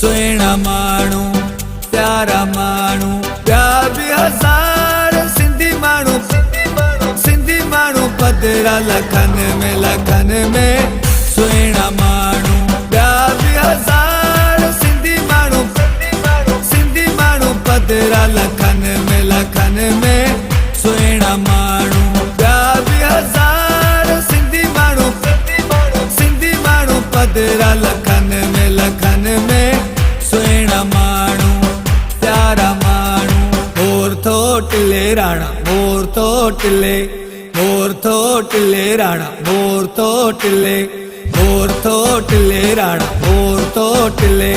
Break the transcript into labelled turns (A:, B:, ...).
A: सुहिणा माण्हू प्यारा माण्हू ॿिया बि हज़ार सिंधी माण्हू पधरा लखनि में सुहिणा माण्हू ॿिया बि हज़ार सिंधी माण्हू पधरा लखनि में सुहिणा माण्हू ॿिया बि हज़ार सिंधी माण्हू पधरा लखनि में सुहिणा माण्हू प्यारा माण्हू मोर थो टिले राणा मोर थो टिले राणा मोर थो टिले राणा मोर थो टिले।